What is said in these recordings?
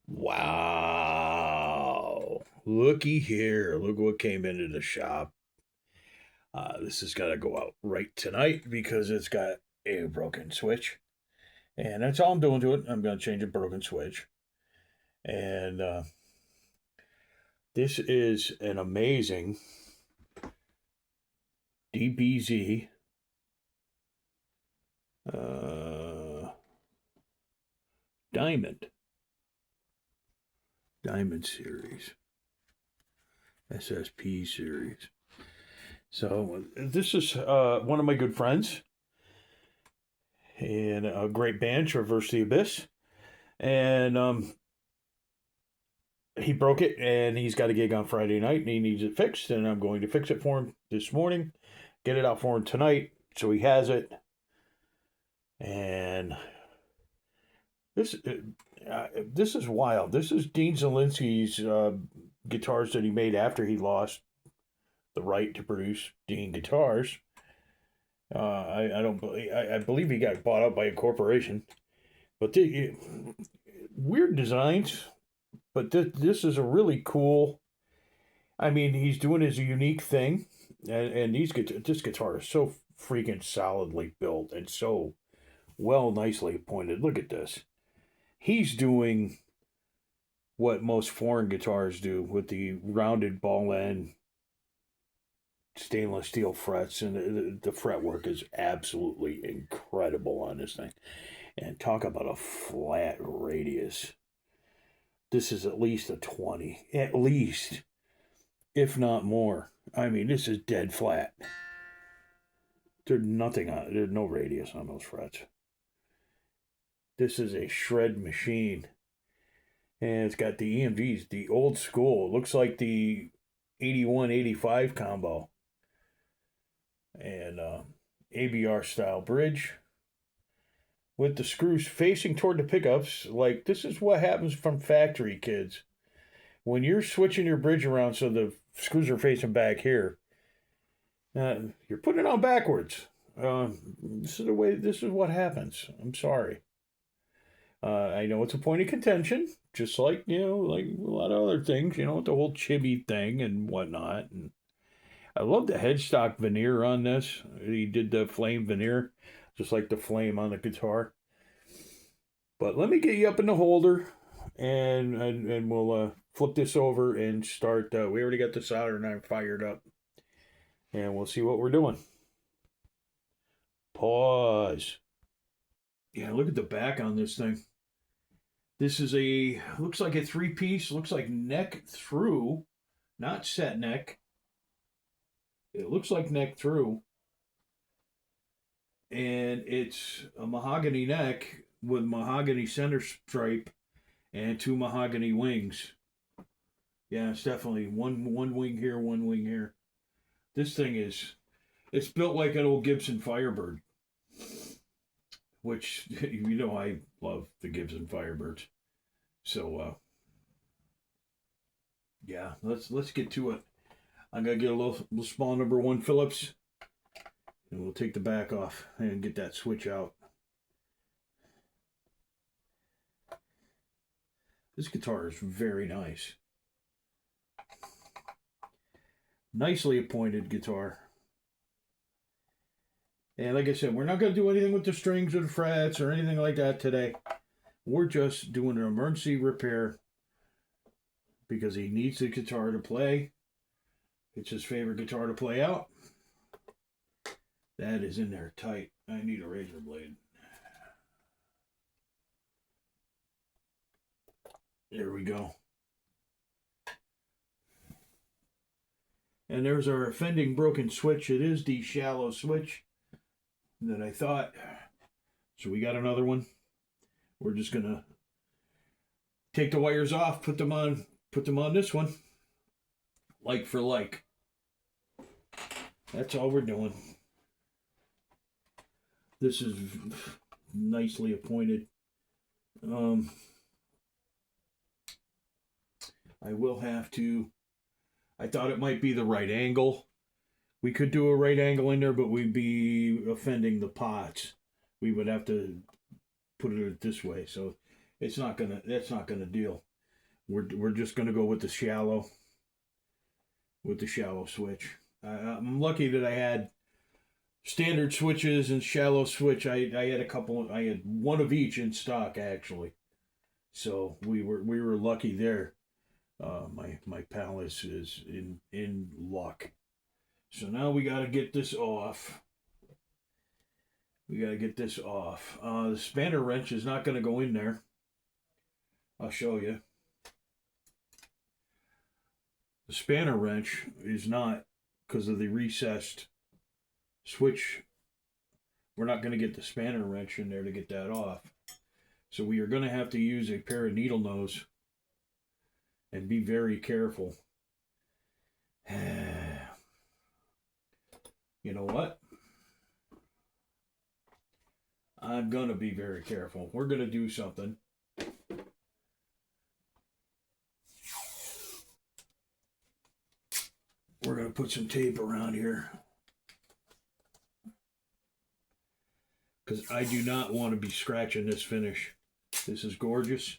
Wow. Looky here. Look what came into the shop. This has got to go out right tonight because it's got a broken switch. And that's all I'm doing to it. I'm going to change a broken switch. And this is an amazing DBZ Diamond. Diamond series. SSP series. So this is one of my good friends and a great band, Traverse the Abyss. And he broke it and he's got a gig on Friday night and he needs it fixed. And I'm going to fix it for him this morning, get it out for him tonight so he has it. And this is wild. This is Dean Zielinski's guitars that he made after he lost the right to produce Dean guitars. I believe he got bought out by a corporation, but weird designs. But this is a really cool. I mean, he's doing his unique thing, and this guitar is so freaking solidly built and so nicely pointed. Look at this. He's doing what most foreign guitars do with the rounded ball end, stainless steel frets, and the fretwork is absolutely incredible on this thing. And talk about a flat radius. This is at least a 20, at least, if not more. I mean, this is dead flat. There's nothing on it. There's no radius on those frets. This is a shred machine. And it's got the EMVs, the old school. It looks like the 81-85 combo. And ABR style bridge with the screws facing toward the pickups. Like, this is what happens from factory, kids. When you're switching your bridge around so the screws are facing back here, you're putting it on backwards. This is what happens. I'm sorry. I know it's a point of contention, just like, like a lot of other things, the whole chibi thing and whatnot. And I love the headstock veneer on this. He did the flame veneer, just like the flame on the guitar. But let me get you up in the holder, and we'll flip this over and start. We already got the soldering iron fired up, and we'll see what we're doing. Pause. Yeah, look at the back on this thing. This is looks like a 3-piece, looks like neck through, not set neck. It looks like neck through. And it's a mahogany neck with mahogany center stripe and 2 mahogany wings. Yeah, it's definitely one wing here, one wing here. This thing it's built like an old Gibson Firebird, which, I love the Gibson Firebirds. So, yeah, let's get to it. I'm gonna get a little small number 1 Phillips, and we'll take the back off and get that switch out. This guitar is very nice. Nicely appointed guitar. And like I said, we're not going to do anything with the strings or the frets or anything like that today. We're just doing an emergency repair because he needs the guitar to play. It's his favorite guitar to play out. That is in there tight. I need a razor blade. There we go. And there's our offending broken switch. It is the shallow switch that I thought. So we got another one. We're just gonna take the wires off, put them on this one, like for like. That's all we're doing. This is nicely appointed. I will have to. I thought it might be the right angle. We could do a right angle in there, but we'd be offending the pots. We would have to put it this way, so that's not gonna deal. We're just gonna go with the shallow switch. I'm lucky that I had standard switches and shallow switch. I had a couple. I had one of each in stock actually, so we were lucky there. My pal is in luck. So now we got to get this off. We got to get this off. The spanner wrench is not going to go in there. I'll show you. The spanner wrench is not, because of the recessed switch. We're not going to get the spanner wrench in there to get that off. So we are going to have to use a pair of needle nose and be very careful. You know what? I'm going to be very careful. We're going to do something. We're going to put some tape around here, because I do not want to be scratching this finish. This is gorgeous.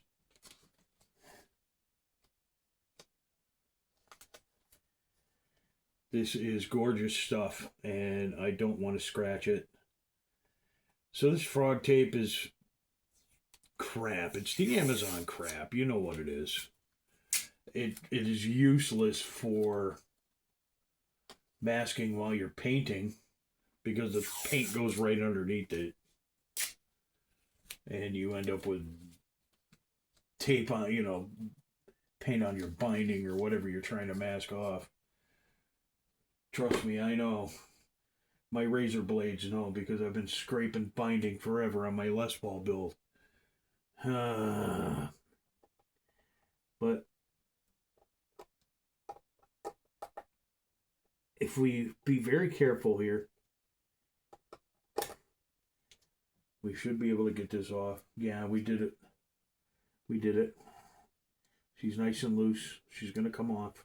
This is gorgeous stuff, and I don't want to scratch it. So this frog tape is crap. It's the Amazon crap. You know what it is. It is useless for masking while you're painting, because the paint goes right underneath it. And you end up with tape on, paint on your binding or whatever you're trying to mask off. Trust me, I know. My razor blades know, because I've been scraping binding forever on my Les Paul build. But if we be very careful here, we should be able to get this off. Yeah, we did it. We did it. She's nice and loose. She's going to come off.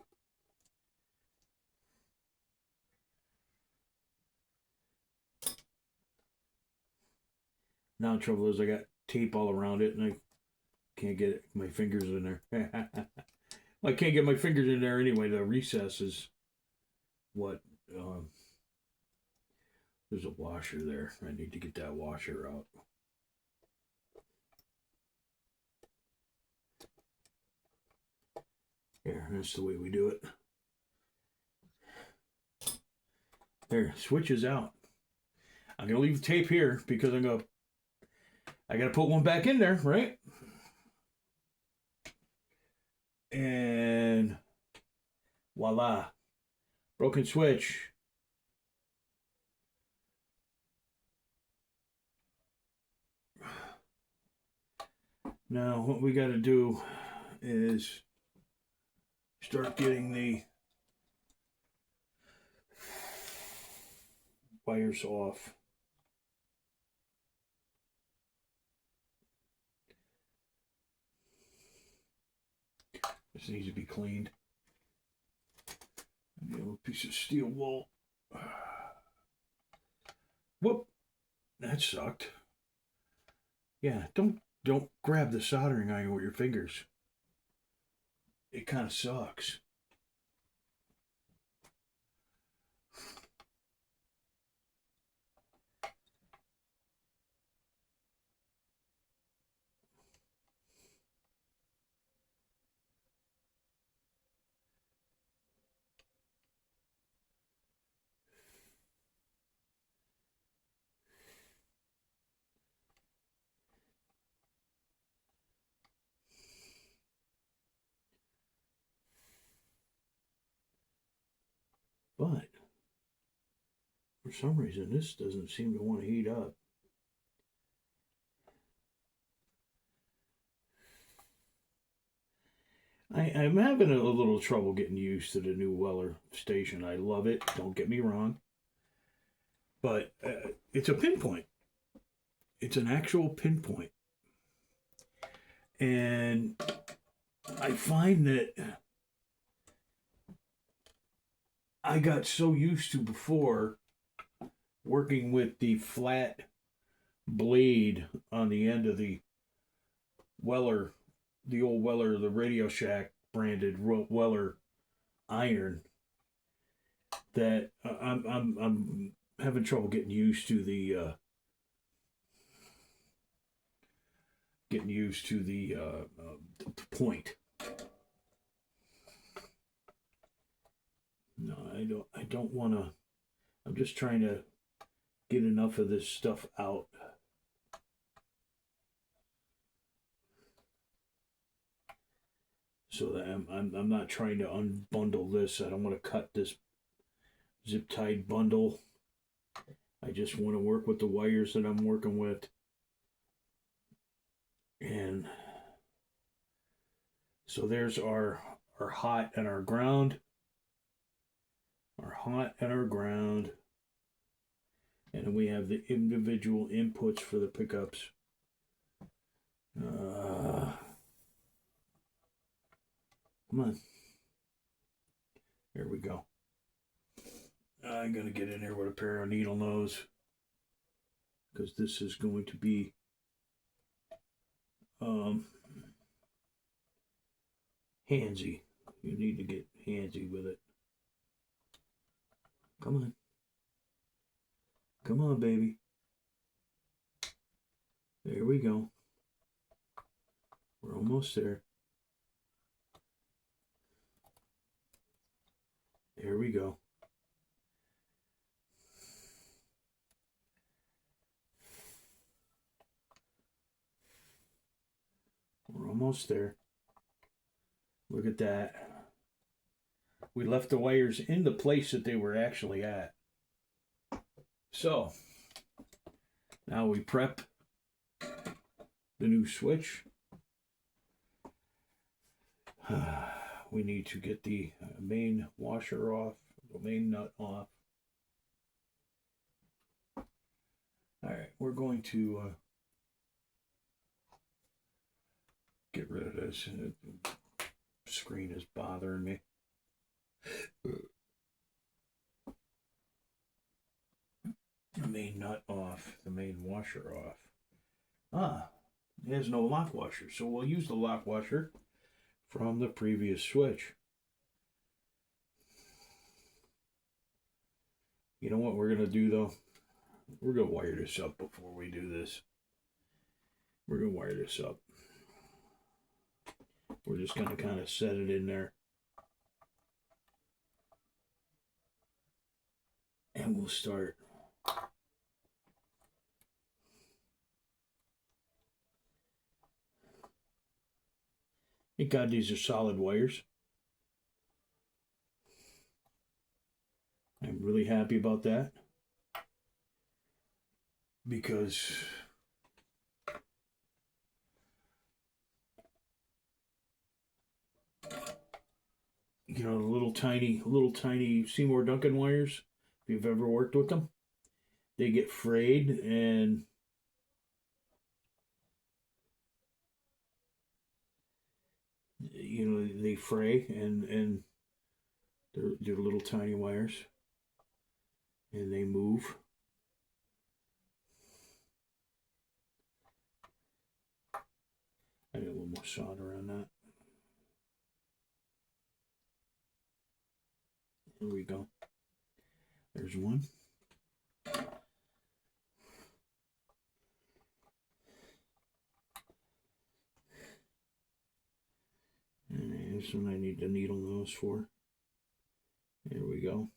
Now the trouble is I got tape all around it, and I can't get my fingers in there. I can't get my fingers in there anyway. The recess is what? There's a washer there. I need to get that washer out. There, that's the way we do it. There, switches out. I'm going to leave the tape here because I got to put one back in there, right? And voila. Broken switch. Now, what we got to do is start getting the wires off. This needs to be cleaned. A little piece of steel wool. Whoop! That sucked. Yeah, don't grab the soldering iron with your fingers. It kind of sucks. But for some reason, this doesn't seem to want to heat up. I'm having a little trouble getting used to the new Weller station. I love it, don't get me wrong. But it's a pinpoint. It's an actual pinpoint. And I find that I got so used to before working with the flat blade on the end of the Weller the old Weller, the Radio Shack branded Weller iron, that I'm having trouble getting used to the point. No, I don't want to. I'm just trying to get enough of this stuff out. So that I'm not trying to unbundle this. I don't want to cut this zip tied bundle. I just want to work with the wires that I'm working with. And so there's our hot and our ground. Our hot and our ground. And then we have the individual inputs for the pickups. Come on. There we go. I'm going to get in there with a pair of needle nose, because this is going to be handsy. You need to get handsy with it. Come on. Come on, baby. There we go. We're almost there. There we go. We're almost there. Look at that. We left the wires in the place that they were actually at. So, now we prep the new switch. We need to get the main washer off, the main nut off. All right, we're going to get rid of this. The screen is bothering me. The main nut off, the main washer off. It has no lock washer, so we'll use the lock washer from the previous switch. You know what we're going to do, though? We're going to wire this up before we do this. We're going to wire this up. We're just going to kind of set it in there. And we'll start. Thank God these are solid wires. I'm really happy about that, because you know, the little tiny Seymour Duncan wires, if you've ever worked with them, they get frayed, and you know, they fray, and they're little tiny wires, and they move. I need a little more solder on that. There we go. There's one. And this one I need the needle nose for. There we go.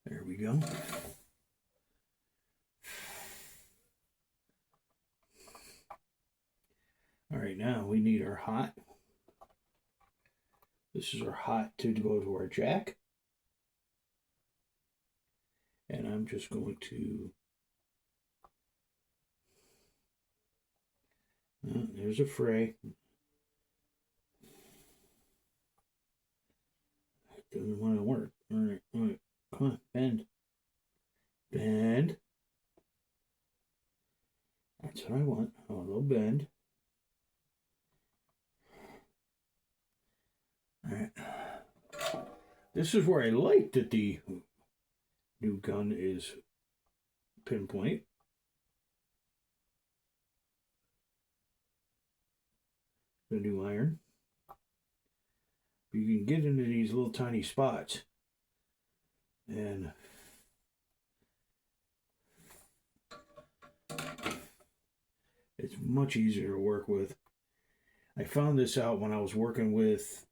There we go. All right, now we need our hot. This is our hot to go to our jack. And I'm just going to... there's a fray. It doesn't want to work. All right, come on, bend. Bend. That's what I want. A little bend. This is where I like that the new gun is pinpoint. The new iron. You can get into these little tiny spots. And it's much easier to work with. I found this out when I was working with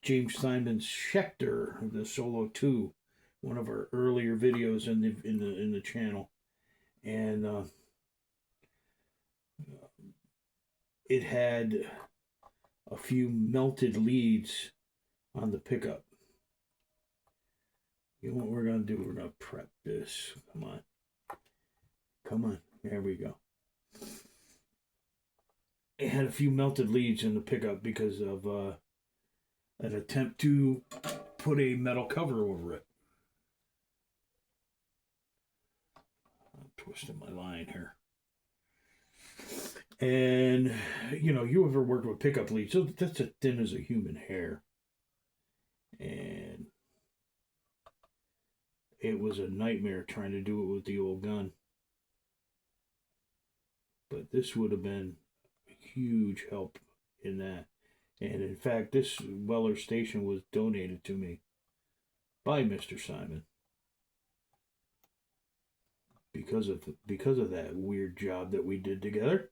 James Simon's Schecter, the Solo 2, one of our earlier videos in the channel, and it had a few melted leads on the pickup. You know what we're gonna do? We're gonna prep this. Come on, come on. There we go. It had a few melted leads in the pickup because of an attempt to put a metal cover over it. I'm twisting my line here. And, you know, you ever worked with pickup leads, so that's as thin as a human hair. And it was a nightmare trying to do it with the old gun. But this would have been a huge help in that. And in fact, this Weller station was donated to me by Mr. Simon because of that weird job that we did together.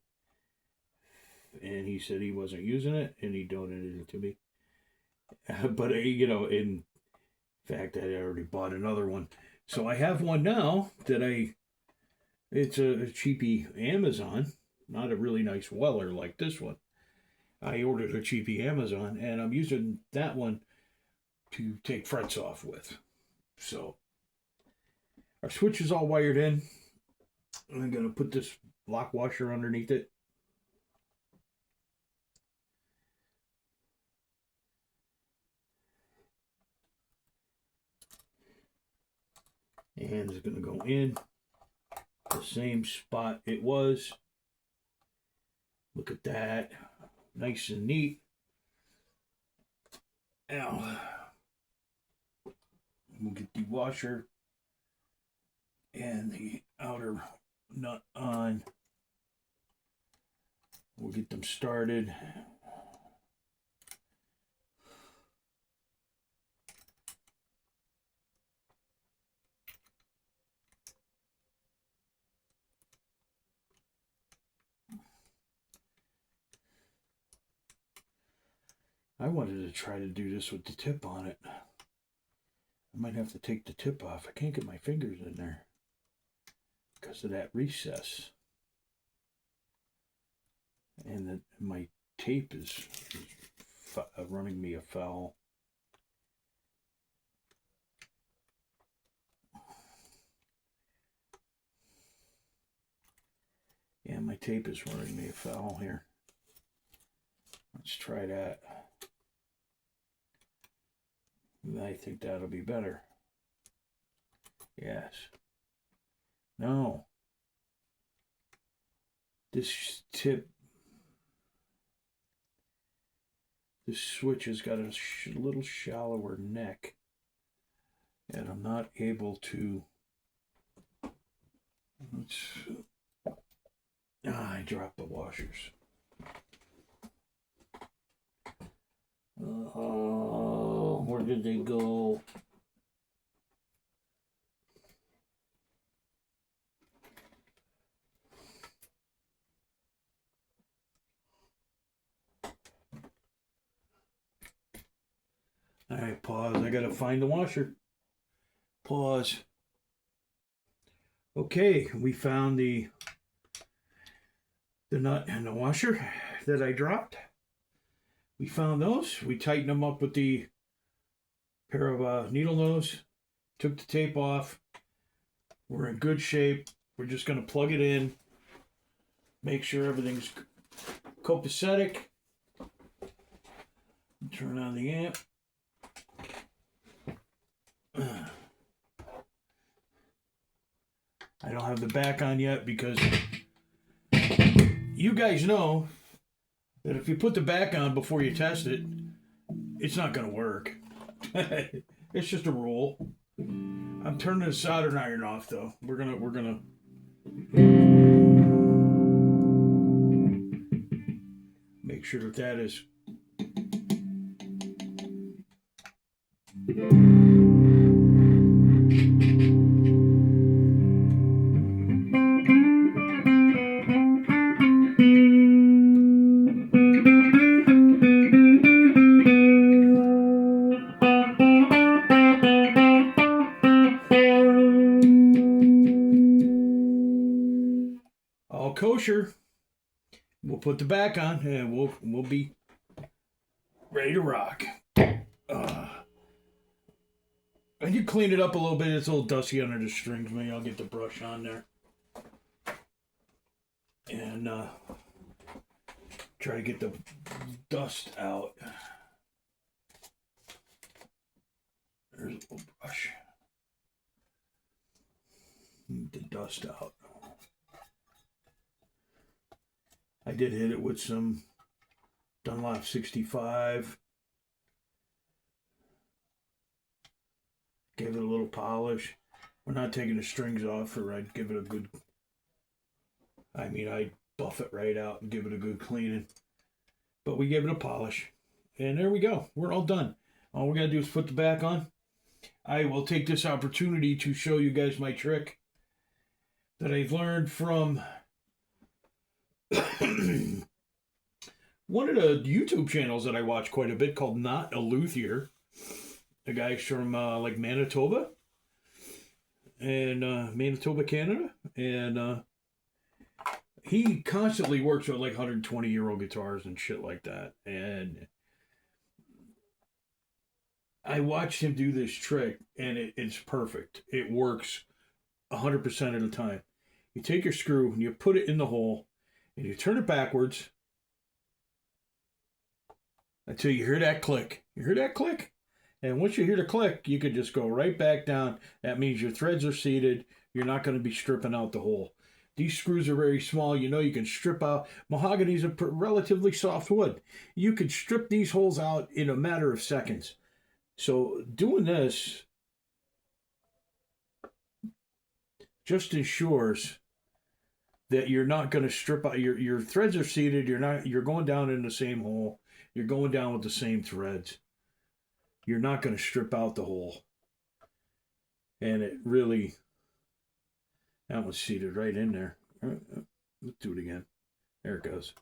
And he said he wasn't using it, and he donated it to me. But you know, in fact, I already bought another one, so I have one now that it's a cheapy Amazon, not a really nice Weller like this one. I ordered a cheapy Amazon, and I'm using that one to take frets off with. So our switch is all wired in. I'm going to put this lock washer underneath it. And it's going to go in the same spot it was. Look at that. Nice and neat. Now, we'll get the washer and the outer nut on. We'll get them started. I wanted to try to do this with the tip on it. I might have to take the tip off. I can't get my fingers in there because of that recess. And my tape is running me afoul. Yeah, my tape is running me afoul here. Let's try that. I think that'll be better. Yes. No. This tip, this switch has got a little shallower neck, and I'm not able to. I dropped the washers. Oh, where did they go? All right, pause. I gotta find the washer. Pause. Okay, we found the nut and the washer that I dropped. We found those. We tightened them up with the pair of needle nose. Took the tape off. We're in good shape. We're just going to plug it in. Make sure everything's copacetic. Turn on the amp. I don't have the back on yet because you guys know that if you put the back on before you test it, it's not going to work. It's just a rule. I'm turning the soldering iron off though. We're gonna make sure that that is. All kosher. We'll put the back on and we'll be ready to rock. And you clean it up a little bit. It's a little dusty under the strings. Maybe I'll get the brush on there. And try to get the dust out. There's a little brush. Get the dust out. I did hit it with some Dunlop 65. Gave it a little polish. We're not taking the strings off, or I'd give it a good... I'd buff it right out and give it a good cleaning. But we gave it a polish. And there we go. We're all done. All we got to do is put the back on. I will take this opportunity to show you guys my trick that I've learned from one of the YouTube channels that I watch quite a bit called Not a Luthier. The guy's from like Manitoba and Manitoba, Canada, and he constantly works with like 120-year-old guitars and shit like that. And I watched him do this trick, and it's perfect. It works 100% of the time. You take your screw and you put it in the hole, and you turn it backwards until you hear that click. You hear that click? And once you hear the click, you can just go right back down. That means your threads are seated. You're not going to be stripping out the hole. These screws are very small. You know, you can strip out. Mahogany is a relatively soft wood. You can strip these holes out in a matter of seconds. So doing this just ensures that you're not going to strip out. Your threads are seated. You're going down in the same hole. You're going down with the same threads. You're not going to strip out the hole. And it really, that one's seated right in there. Let's do it again. There it goes.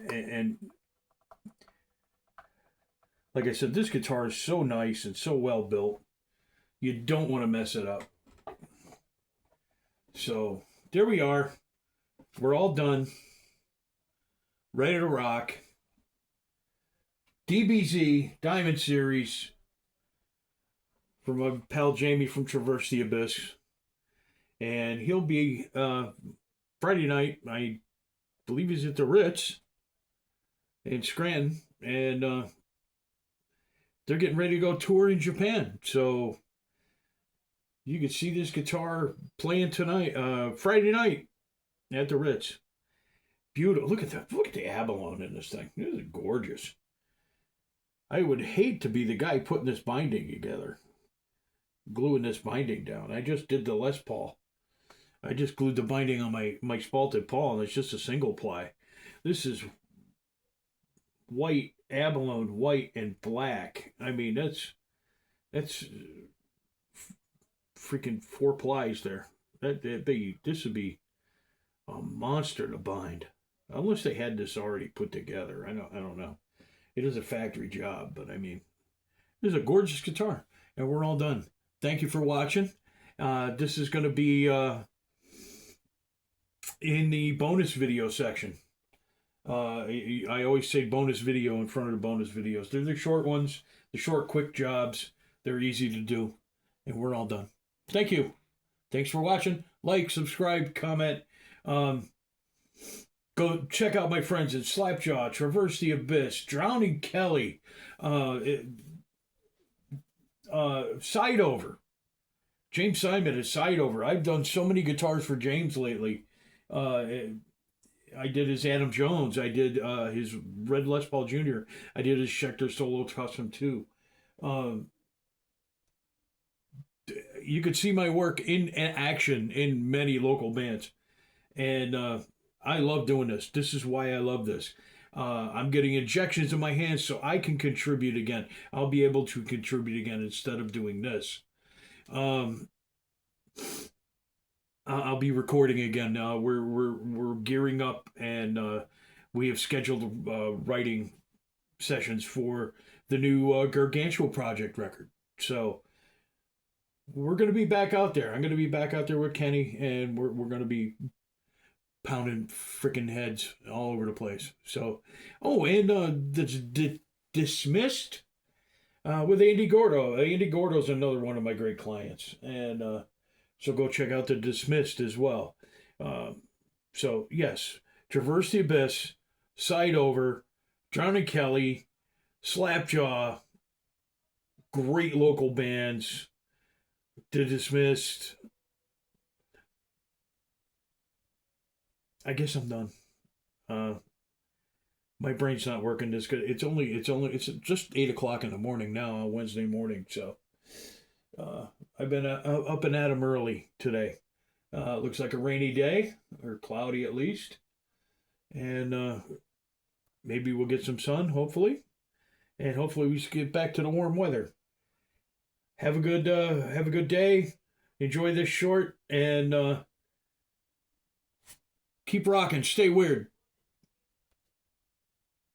And like I said, this guitar is so nice and so well built. You don't want to mess it up. So there we are. We're all done. Ready to rock. DBZ Diamond Series from my pal Jamie from Traverse the Abyss. And he'll be Friday night. I believe he's at the Ritz in Scranton. And they're getting ready to go tour in Japan. So you can see this guitar playing tonight, Friday night at the Ritz. Beautiful. Look at that. Look at the abalone in this thing. This is gorgeous. I would hate to be the guy putting this binding together, gluing this binding down. I just did the Les Paul. I just glued the binding on my Spalted Paul, and it's just a single ply. This is white, abalone, white, and black. I mean, that's freaking 4 plies there. This would be a monster to bind, unless they had this already put together. I don't know. It is a factory job, but I mean, this is a gorgeous guitar, and we're all done. Thank you for watching. This is going to be in the bonus video section. I always say bonus video in front of the bonus videos. They're the short ones, the short, quick jobs. They're easy to do, and we're all done. Thank you. Thanks for watching. Like, subscribe, comment. Go check out my friends at Slapjaw, Traverse the Abyss, Drowning Kelly, Side Over. James Simon is Side Over. I've done so many guitars for James lately. I did his Adam Jones. I did his Red Les Paul Jr. I did his Schecter Solo Custom too. Um, you could see my work in action in many local bands, and I love doing this. This is why I love this. I'm getting injections in my hands so I can contribute again. I'll be able to contribute again instead of doing this. Um, I'll be recording again. We're gearing up, and we have scheduled writing sessions for the new Gargantua Project record. So we're gonna be back out there. I'm gonna be back out there with Kenny, and we're gonna be pounding freaking heads all over the place. So, oh, and dismissed with Andy Gordo. Andy Gordo's another one of my great clients, and so go check out the Dismissed as well. Um, so yes, Traverse the Abyss, Side Over, Drowning Kelly, Slapjaw, great local bands. The Dismissed. I guess I'm done. Uh, my brain's not working this good. It's just 8 o'clock in the morning now on Wednesday morning. So I've been up and at 'em early today. Looks like a rainy day or cloudy at least, and maybe we'll get some sun. Hopefully, and hopefully we get back to the warm weather. Have a good day. Enjoy this short and keep rocking. Stay weird.